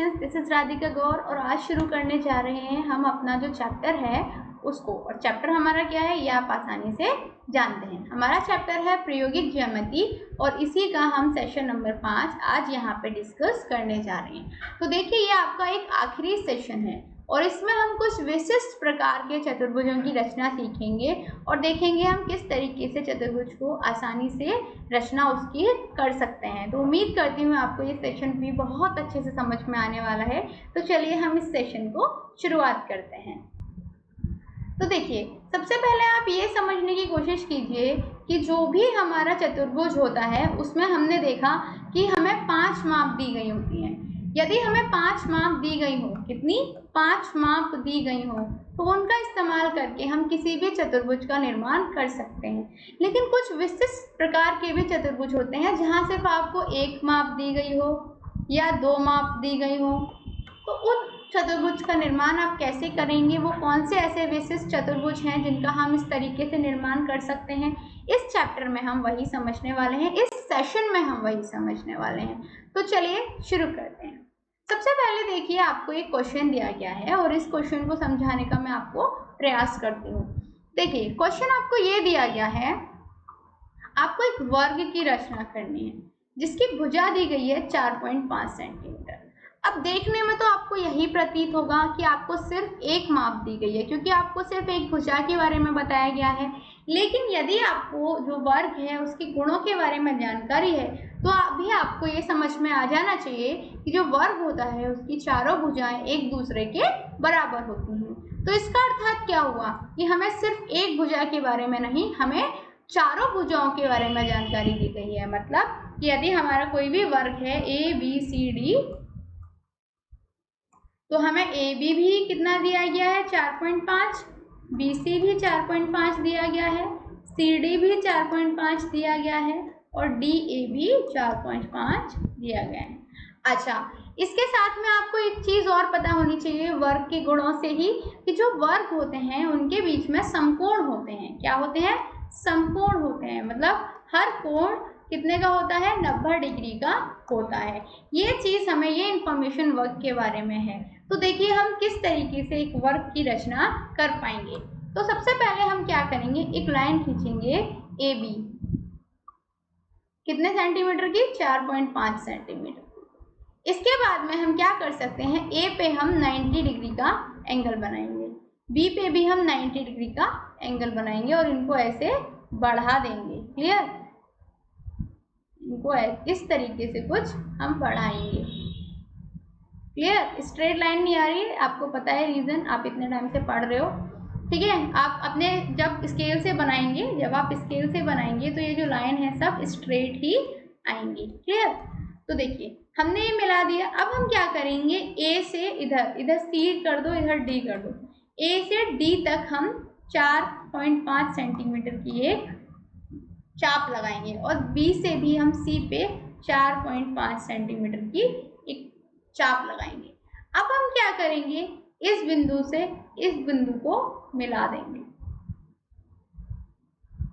Students, this is Radhika गौर और आज शुरू करने जा रहे हैं हम अपना जो चैप्टर है उसको। और चैप्टर हमारा क्या है ये आप आसानी से जानते हैं। हमारा चैप्टर है प्रायोगिक ज्यामिति और इसी का हम सेशन नंबर 5 आज यहाँ पे डिस्कस करने जा रहे हैं। तो देखिए ये आपका एक आखिरी सेशन है और इसमें हम कुछ विशिष्ट प्रकार के चतुर्भुजों की रचना सीखेंगे और देखेंगे हम किस तरीके से चतुर्भुज को आसानी से रचना उसकी कर सकते हैं। तो उम्मीद करती हूँ आपको ये सेशन भी बहुत अच्छे से समझ में आने वाला है। तो चलिए हम इस सेशन को शुरुआत करते हैं। तो देखिए सबसे पहले आप ये समझने की कोशिश कीजिए कि जो भी हमारा चतुर्भुज होता है उसमें हमने देखा कि हमें 5 माप दी गई होती हैं। यदि हमें 5 माप दी गई हो, कितनी 5 माप दी गई हो, तो उनका इस्तेमाल करके हम किसी भी चतुर्भुज का निर्माण कर सकते हैं। लेकिन कुछ विशिष्ट प्रकार के भी चतुर्भुज होते हैं जहाँ सिर्फ आपको 1 माप दी गई हो या 2 माप दी गई हो। तो उन चतुर्भुज का निर्माण आप कैसे करेंगे, वो कौन से ऐसे विशिष्ट चतुर्भुज हैं जिनका हम इस तरीके से निर्माण कर सकते हैं, इस चैप्टर में हम वही समझने वाले हैं, इस सेशन में हम वही समझने वाले हैं। तो चलिए शुरू करते हैं। सबसे पहले देखिए आपको एक क्वेश्चन दिया गया है और इस क्वेश्चन को समझाने का मैं आपको प्रयास करती हूँ। देखिए क्वेश्चन आपको ये दिया गया है, आपको एक वर्ग की रचना करनी है जिसकी भुजा दी गई है 4.5 सेंटीमीटर। अब देखने में तो आपको यही प्रतीत होगा कि आपको सिर्फ 1 माप दी गई है क्योंकि आपको सिर्फ एक भुजा के बारे में बताया गया है। लेकिन यदि आपको जो वर्ग है उसके गुणों के बारे में जानकारी है तो अभी आपको ये समझ में आ जाना चाहिए कि जो वर्ग होता है उसकी चारों भुजाएं एक दूसरे के बराबर होती हैं। तो इसका अर्थात क्या हुआ कि हमें सिर्फ एक भुजा के बारे में नहीं, हमें चारों भुजाओं के बारे में जानकारी दी गई है। मतलब कि यदि हमारा कोई भी वर्ग है ABCD, तो हमें AB भी कितना दिया गया है 4.5, BC भी 4.5 दिया गया है, CD भी 4.5 दिया गया है और DA भी 4.5 दिया गया है। अच्छा, इसके साथ में आपको एक चीज और पता होनी चाहिए वर्ग के गुणों से ही कि जो वर्ग होते हैं उनके बीच में समकोण होते हैं। क्या होते हैं? समकोण होते हैं। मतलब हर कोण कितने का होता है? 90 डिग्री का होता है। ये चीज हमें, ये इंफॉर्मेशन वर्ग के बारे में है। तो देखिए हम किस तरीके से एक वर्ग की रचना कर पाएंगे। तो सबसे पहले हम क्या करेंगे, एक लाइन खींचेंगे AB, कितने सेंटीमीटर की? 4.5 सेंटीमीटर। इसके बाद में हम क्या कर सकते हैं, A पे हम 90 डिग्री का एंगल बनाएंगे, B पे भी हम 90 डिग्री का एंगल बनाएंगे और इनको ऐसे बढ़ा देंगे। क्लियर? इनको इस तरीके से कुछ हम बढ़ाएंगे। क्लियर? स्ट्रेट लाइन नहीं आ रही है, आपको पता है रीजन, आप इतने टाइम से पढ़ रहे हो। ठीक है, आप अपने जब स्केल से बनाएंगे, जब आप स्केल से बनाएंगे तो ये जो लाइन है सब स्ट्रेट ही आएंगी। क्लियर? तो देखिए हमने ये मिला दिया। अब हम क्या करेंगे, A से इधर C कर दो, इधर D कर दो, A से D तक हम 4.5 सेंटीमीटर की एक चाप लगाएंगे और B से भी हम C पे 4.5 सेंटीमीटर की एक चाप लगाएंगे। अब हम क्या करेंगे, इस बिंदु से इस बिंदु को मिला देंगे,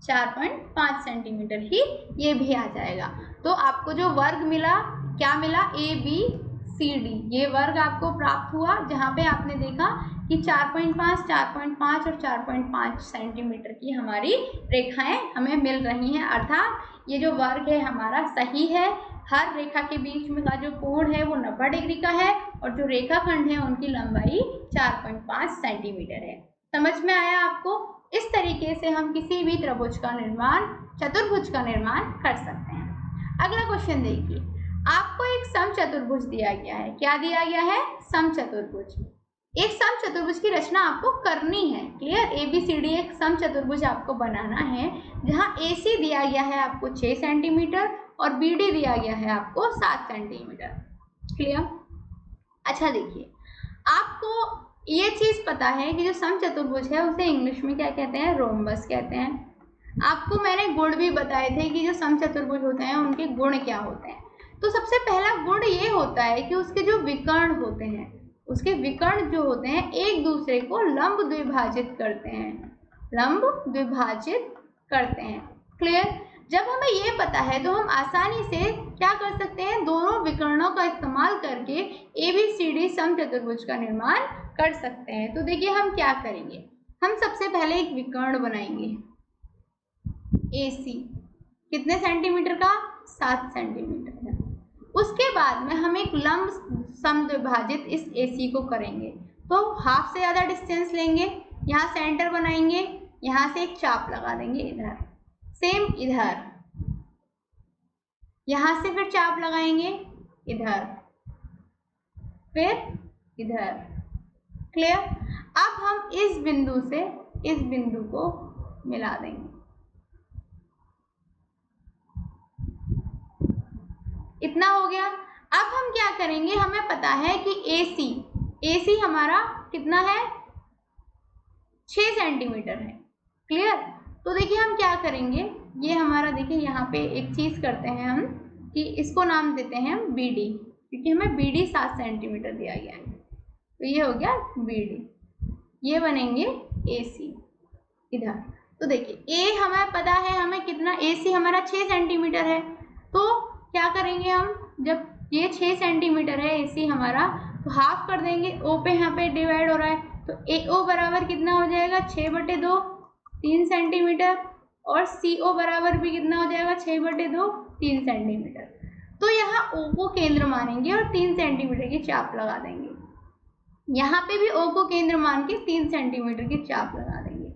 4.5 सेंटीमीटर ही ये भी आ जाएगा। तो आपको जो वर्ग मिला, क्या मिला? ABCD, ये वर्ग आपको प्राप्त हुआ जहाँ पे आपने देखा कि 4.5, 4.5 और 4.5 सेंटीमीटर की हमारी रेखाएं हमें मिल रही हैं। अर्थात ये जो वर्ग है हमारा सही है। हर रेखा के बीच में का जो कोण है वो 90 डिग्री का है और जो रेखाखंड है उनकी लंबाई 4.5 सेंटीमीटर है। समझ में आया आपको? इस तरीके से हम किसी भी त्रिभुज का निर्माण, चतुर्भुज का निर्माण कर सकते हैं। अगला क्वेश्चन देखिए, आपको एक समचतुर्भुज दिया गया है। क्या दिया गया है? समचतुर्भुज। एक समचतुर्भुज की रचना आपको करनी है। क्लियर? ABCD एक समचतुर्भुज आपको बनाना है जहां AC दिया गया है आपको 6 सेंटीमीटर और BD दिया गया है आपको 7 सेंटीमीटर। क्लियर? अच्छा देखिए, आपको ये चीज पता है कि जो समचतुर्भुज है उसे इंग्लिश में क्या कहते हैं? रोम्बस कहते हैं। आपको मैंने गुण भी बताए थे कि जो समचतुर्भुज होते हैं उनके गुण क्या होते हैं। तो सबसे पहला गुण ये होता है कि उसके जो विकर्ण होते हैं, उसके विकर्ण जो होते हैं एक दूसरे को लंब द्विभाजित करते हैं, लंब द्विभाजित करते हैं। क्लियर? जब हमें ये पता है तो हम आसानी से क्या कर सकते हैं, दोनों विकर्णों का इस्तेमाल करके ABCD भी समचतुर्भुज का निर्माण कर सकते हैं। तो देखिए हम क्या करेंगे, हम सबसे पहले एक विकर्ण बनाएंगे AC, कितने सेंटीमीटर का, 7 सेंटीमीटर का। उसके बाद में हम एक लंब समद्विभाजित इस AC को करेंगे। तो हाफ से ज़्यादा डिस्टेंस लेंगे, यहाँ सेंटर बनाएंगे, यहाँ से एक चाप लगा देंगे इधर, सेम इधर, यहाँ से फिर चाप लगाएंगे इधर, फिर इधर। क्लियर। अब हम इस बिंदु से इस बिंदु को मिला देंगे। इतना हो गया। अब हम क्या करेंगे, हमें पता है कि AC हमारा कितना है, 6 सेंटीमीटर है। क्लियर। तो देखिए हम क्या करेंगे, ये हमारा देखिए यहाँ पे एक चीज करते हैं हम कि इसको नाम देते हैं हम BD, क्योंकि हमें BD 7 सेंटीमीटर दिया गया है। तो ये हो गया BD, ये बनेंगे AC इधर। तो देखिए A हमें पता है, हमें कितना, AC हमारा 6 सेंटीमीटर है। तो क्या करेंगे हम, जब ये 6 सेंटीमीटर है AC हमारा, तो हाफ कर देंगे, O पे यहाँ पे डिवाइड हो रहा है, तो AO बराबर कितना हो जाएगा, 6/2, 3 सेंटीमीटर, और CO बराबर भी कितना हो जाएगा, 6/2, 3 सेंटीमीटर। तो यहाँ O को केंद्र मानेंगे और 3 सेंटीमीटर की चाप लगा देंगे। यहाँ पे भी O को केंद्र मान के 3 सेंटीमीटर की चाप लगा देंगे।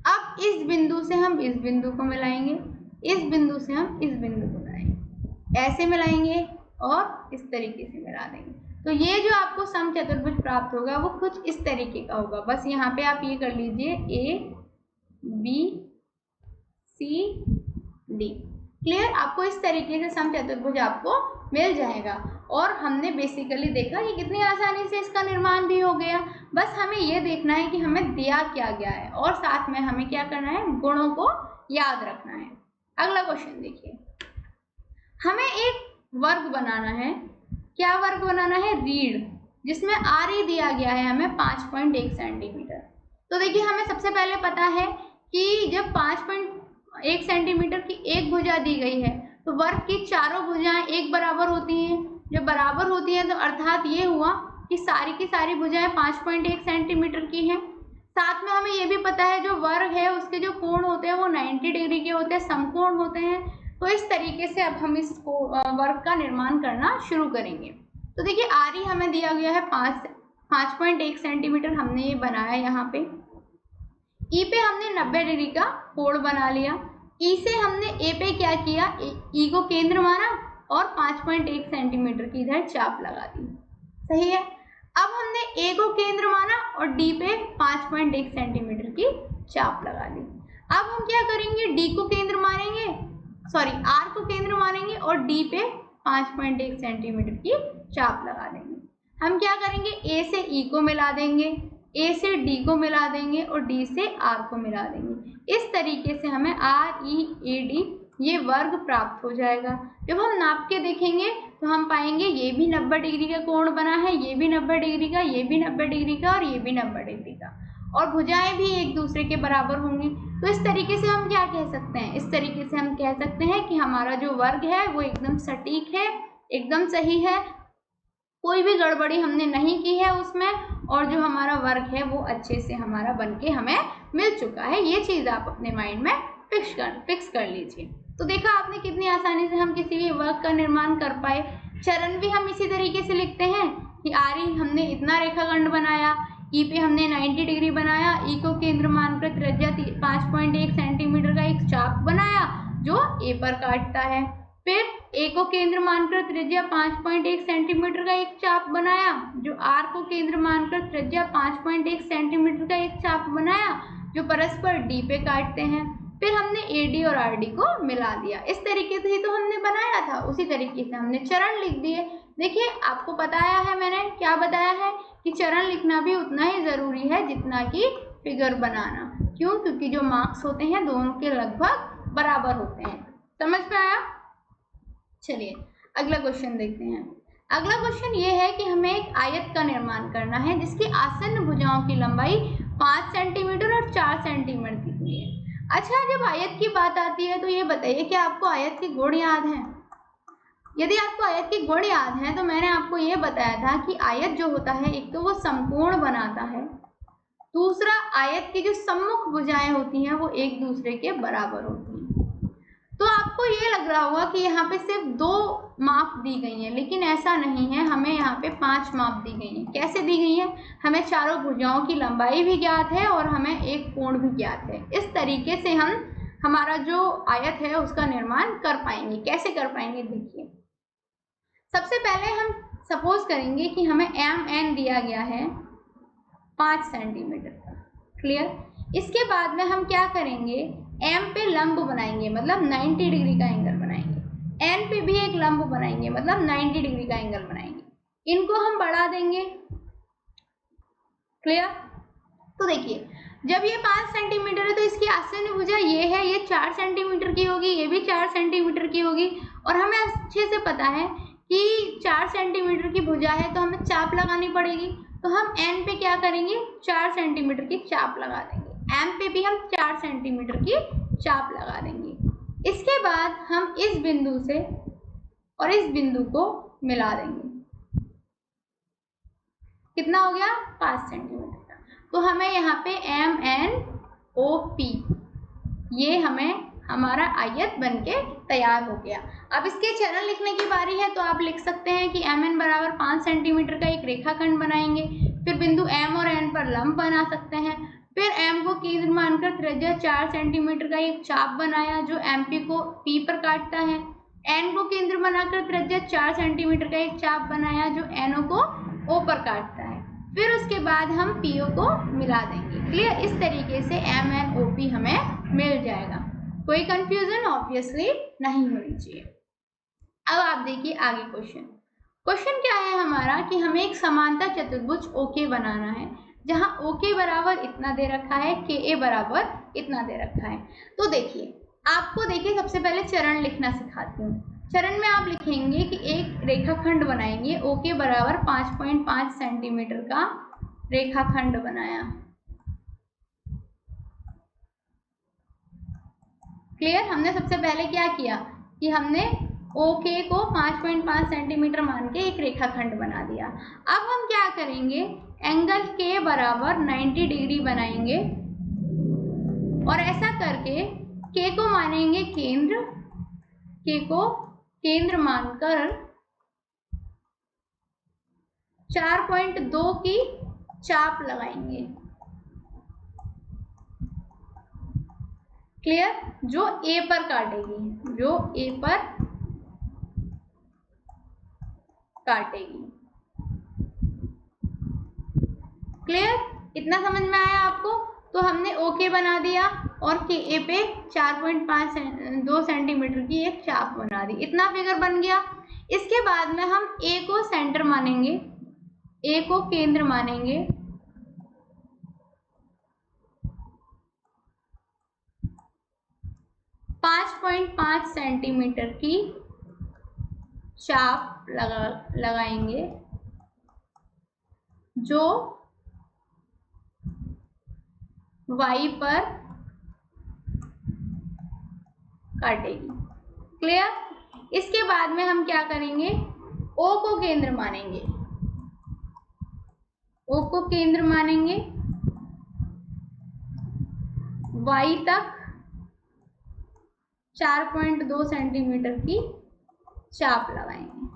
अब इस बिंदु से हम इस बिंदु को मिलाएंगे, इस बिंदु से हम इस बिंदु को मिलाएंगे, ऐसे मिलाएंगे और इस तरीके से मिला देंगे। तो ये जो आपको समचतुर्भुज प्राप्त होगा वो कुछ इस तरीके का होगा। बस यहाँ पे आप ये कर लीजिए A B C D। Clear. आपको इस तरीके से समचतुर्भुज आपको मिल जाएगा। और हमने बेसिकली देखा कि कितनी आसानी से इसका निर्माण भी हो गया। बस हमें ये देखना है कि हमें दिया क्या गया है और साथ में हमें क्या करना है, गुणों को याद रखना है। अगला क्वेश्चन देखिए, हमें एक वर्ग बनाना है। क्या वर्ग बनाना है, रीढ़, जिसमें RE दिया गया है हमें 5.1 सेंटीमीटर। तो देखिए हमें सबसे पहले पता है कि जब 5.1 सेंटीमीटर की एक भुजा दी गई है तो वर्ग की चारों भुजाएं एक बराबर होती हैं। जब बराबर होती हैं तो अर्थात ये हुआ कि सारी की सारी भुजाएं 5.1 सेंटीमीटर की हैं। साथ में हमें ये भी पता है जो वर्ग है उसके जो कोण होते हैं वो 90 डिग्री के होते हैं, समकोण होते हैं। तो इस तरीके से अब हम इस वर्ग का निर्माण करना शुरू करेंगे। तो देखिए RE हमें दिया गया है 5.1 सेंटीमीटर, हमने ये बनाया यहाँ पे। E पे हमने 90 डिग्री का कोण बना लिया। E से हमने A पे क्या किया, E को केंद्र माना और 5.1 सेंटीमीटर की इधर चाप लगा दी। सही है। अब हमने A को केंद्र माना और D पे 5.1 सेंटीमीटर की चाप लगा दी। अब हम क्या करेंगे, D को केंद्र मानेंगे, सॉरी R को केंद्र मानेंगे और D पे 5.1 सेंटीमीटर की चाप लगा देंगे। हम क्या करेंगे, A से E को मिला देंगे, A से D को मिला देंगे और D से R को मिला देंगे। इस तरीके से हमें READ ये वर्ग प्राप्त हो जाएगा। जब हम नाप के देखेंगे तो हम पाएंगे ये भी 90 डिग्री का कोण बना है, ये भी 90 डिग्री का, ये भी 90 डिग्री का और ये भी 90 डिग्री का, और भुजाएं भी एक दूसरे के बराबर होंगी। तो इस तरीके से हम क्या कह सकते हैं, इस तरीके से हम कह सकते हैं कि हमारा जो वर्ग है वो एकदम सटीक है, एकदम सही है, कोई भी गड़बड़ी हमने नहीं की है उसमें, और जो हमारा वर्ग है वो अच्छे से हमारा बनके हमें मिल चुका है। ये चीज़ आप अपने माइंड में फिक्स कर लीजिए। तो देखा आपने कितनी आसानी से हम किसी भी वर्ग का निर्माण कर पाए। चरण भी हम इसी तरीके से लिखते हैं कि RE हमने इतना रेखाखंड बनाया, E पे हमने 90 डिग्री बनाया, E को केंद्र मानकर त्रिज्या 5.1 सेंटीमीटर का एक चाप बनाया जो A पर काटता है। फिर A को केंद्र मानकर त्रिज्या 5.1 सेंटीमीटर का एक चाप बनाया जो R को केंद्र मानकर त्रिज्या 5.1 सेंटीमीटर का एक चाप बनाया जो परस्पर D पे काटते हैं। फिर हमने AD और RD को मिला दिया। इस तरीके से ही तो हमने बनाया था, उसी तरीके से हमने चरण लिख दिए। देखिए आपको बताया है मैंने, क्या बताया है कि चरण लिखना भी उतना ही ज़रूरी है जितना कि फिगर बनाना। क्यों? क्योंकि जो मार्क्स होते हैं दोनों के लगभग बराबर होते हैं। समझ में आया? चलिए अगला क्वेश्चन देखते हैं। अगला क्वेश्चन ये है कि हमें एक आयत का निर्माण करना है जिसकी आसन्न भुजाओं की लंबाई 5 सेंटीमीटर और 4 सेंटीमीटर की है। अच्छा, जब आयत की बात आती है तो ये बताइए कि आपको आयत के गुण याद हैं? यदि आपको आयत के गुण याद है तो मैंने आपको ये बताया था कि आयत जो होता है एक तो वो समकोण बनाता है, दूसरा आयत की जो सम्मुख भुजाएं होती हैं वो एक दूसरे के बराबर होती हैं। तो आपको ये लग रहा होगा कि यहाँ पे सिर्फ 2 माप दी गई हैं, लेकिन ऐसा नहीं है, हमें यहाँ पे 5 माप दी गई हैं। कैसे दी गई है? हमें चारों भुजाओं की लंबाई भी ज्ञात है और हमें एक कोण भी ज्ञात है। इस तरीके से हम हमारा जो आयत है उसका निर्माण कर पाएंगे। कैसे कर पाएंगे देखिए, सबसे पहले हम सपोज करेंगे कि हमें MN दिया गया है 5 सेंटीमीटर का। क्लियर। इसके बाद में हम क्या करेंगे, M पे लंब बनाएंगे, मतलब 90 डिग्री का एंगल बनाएंगे। N पे भी एक लंब बनाएंगे, मतलब 90 डिग्री का एंगल बनाएंगे। इनको हम बढ़ा देंगे। क्लियर। तो देखिए, जब ये 5 सेंटीमीटर है तो इसकी आसन्न भुजा ये है, ये 4 सेंटीमीटर की होगी, ये भी 4 सेंटीमीटर की होगी। और हमें अच्छे से पता है कि 4 सेंटीमीटर की भुजा है तो हमें चाप लगानी पड़ेगी। तो हम N पे क्या करेंगे, 4 सेंटीमीटर की चाप लगा देंगे। M पे भी हम 4 सेंटीमीटर की चाप लगा देंगे। इसके बाद हम इस बिंदु से और इस बिंदु को मिला देंगे। कितना हो गया, 5 सेंटीमीटर का। तो हमें यहाँ पे MNOP ये हमें हमारा आयत बनके तैयार हो गया। अब इसके चरण लिखने की बारी है, तो आप लिख सकते हैं कि MN बराबर 5 सेंटीमीटर का एक रेखाखंड बनाएंगे। फिर बिंदु M और N पर लंब बना सकते हैं। फिर M को केंद्र मानकर त्रिज्या 4 सेंटीमीटर का एक चाप बनाया जो MP को P पर काटता है। N को केंद्र बनाकर त्रिज्या 4 सेंटीमीटर का एक चाप बनाया जो NO को O पर काटता है। फिर उसके बाद हम PO को मिला देंगे। क्लियर। इस तरीके से MNOP हमें मिल जाएगा। कोई कंफ्यूजन ऑब्वियसली नहीं होनी चाहिए। अब आप देखिए आगे क्वेश्चन क्या है हमारा कि हमें एक समांतर चतुर्भुज OK बनाना है, जहां OK बराबर इतना दे रखा है, KA बराबर इतना दे रखा है। तो देखिए, आपको देखिए सबसे पहले चरण लिखना सिखाती हूँ। चरण में आप लिखेंगे कि एक रेखाखंड बनाएंगे, OK बराबर 5.5 सेंटीमीटर का रेखाखंड बनाया। क्लियर। हमने सबसे पहले क्या किया कि हमने OK को 5.5 सेंटीमीटर मान के एक रेखाखंड बना दिया। अब हम क्या करेंगे, एंगल K बराबर 90 डिग्री बनाएंगे और ऐसा करके K को मानेंगे केंद्र, K को केंद्र मानकर 4.2 की चाप लगाएंगे। क्लियर। जो A पर काटेगी, जो A पर काटेगी। क्लियर। इतना समझ में आया आपको? तो हमने OK बना दिया और KA पे 4.2 सेंटीमीटर की एक चाप बना दी। इतना फिगर बन गया। इसके बाद में हम A को सेंटर मानेंगे, A को केंद्र मानेंगे, .5 सेंटीमीटर की चाप लगाएंगे जो Y पर काटेगी। क्लियर। इसके बाद में हम क्या करेंगे, O को केंद्र मानेंगे, O को केंद्र मानेंगे, Y तक 4.2 सेंटीमीटर की चाप लगाएंगे।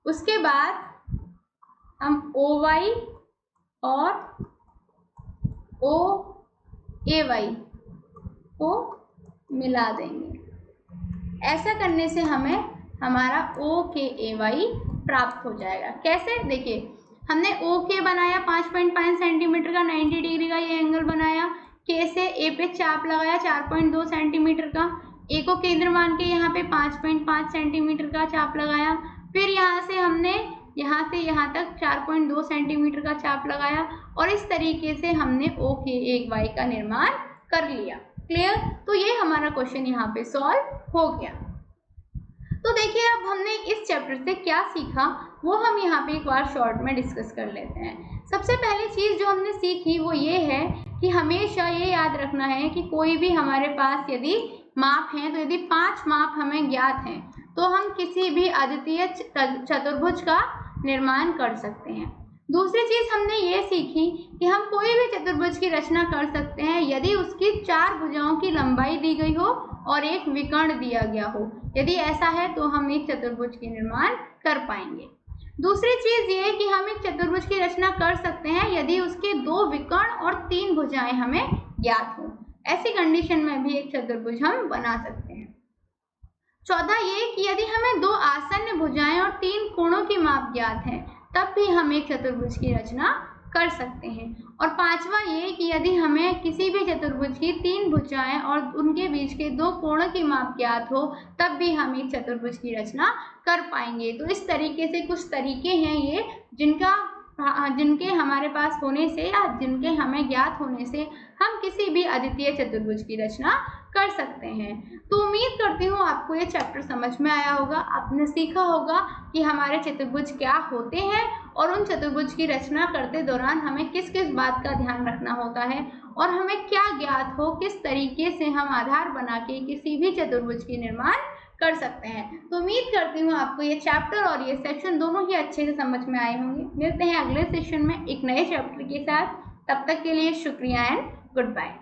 उसके बाद हम OY और OAY को मिला देंगे। ऐसा करने से हमें हमारा OKAY प्राप्त हो जाएगा। कैसे, देखिए हमने OK बनाया 5.5 सेंटीमीटर का, 90 डिग्री का ये एंगल बनाया। K से A पे चाप लगाया 4.2 सेंटीमीटर का, A को केंद्र मान के यहाँ पे 5.5 सेंटीमीटर का चाप लगाया। फिर यहाँ से हमने यहाँ से यहाँ तक 4.2 सेंटीमीटर का चाप लगाया और इस तरीके से हमने OKAY का निर्माण कर लिया। क्लियर। तो ये हमारा क्वेश्चन यहाँ पे सॉल्व हो गया। तो देखिए, अब हमने इस चैप्टर से क्या सीखा वो हम यहाँ पे एक बार शॉर्ट में डिस्कस कर लेते हैं। सबसे पहली चीज़ जो हमने सीखी वो ये है कि हमेशा ये याद रखना है कि कोई भी हमारे पास यदि माप हैं, तो यदि 5 माप हमें ज्ञात हैं तो हम किसी भी अद्वितीय चतुर्भुज का निर्माण कर सकते हैं। दूसरी चीज हमने ये सीखी कि हम कोई भी चतुर्भुज की रचना कर सकते हैं यदि उसकी 4 भुजाओं की लंबाई दी गई हो और एक विकर्ण दिया गया हो। यदि ऐसा है तो हम एक चतुर्भुज की निर्माण कर पाएंगे। दूसरी चीज ये कि हम एक चतुर्भुज की रचना कर सकते हैं यदि उसके 2 विकर्ण और 3 भुजाएं हमें ज्ञात हो। ऐसी कंडीशन में भी एक चतुर्भुज हम बना सकते हैं। चौथा ये कि यदि हमें 2 आसन्न भुजाएं और 3 कोणों की माप ज्ञात है तब भी हम एक चतुर्भुज की रचना कर सकते हैं। और पांचवा ये कि यदि हमें किसी भी चतुर्भुज की 3 भुजाएं और उनके बीच के 2 कोणों की माप ज्ञात हो तब भी हम एक चतुर्भुज की रचना कर पाएंगे। तो इस तरीके से कुछ तरीके हैं ये जिनके हमारे पास होने से या जिनके हमें ज्ञात होने से हम किसी भी अद्वितीय चतुर्भुज की रचना कर सकते हैं। तो उम्मीद करती हूँ आपको ये चैप्टर समझ में आया होगा, आपने सीखा होगा कि हमारे चतुर्भुज क्या होते हैं और उन चतुर्भुज की रचना करते दौरान हमें किस किस बात का ध्यान रखना होता है और हमें क्या ज्ञात हो किस तरीके से हम आधार बना के किसी भी चतुर्भुज की निर्माण कर सकते हैं। तो उम्मीद करती हूँ आपको ये चैप्टर और ये सेक्शन दोनों ही अच्छे से समझ में आए होंगे। मिलते हैं अगले सेशन में एक नए चैप्टर के साथ। तब तक के लिए शुक्रिया एंड गुड बाय।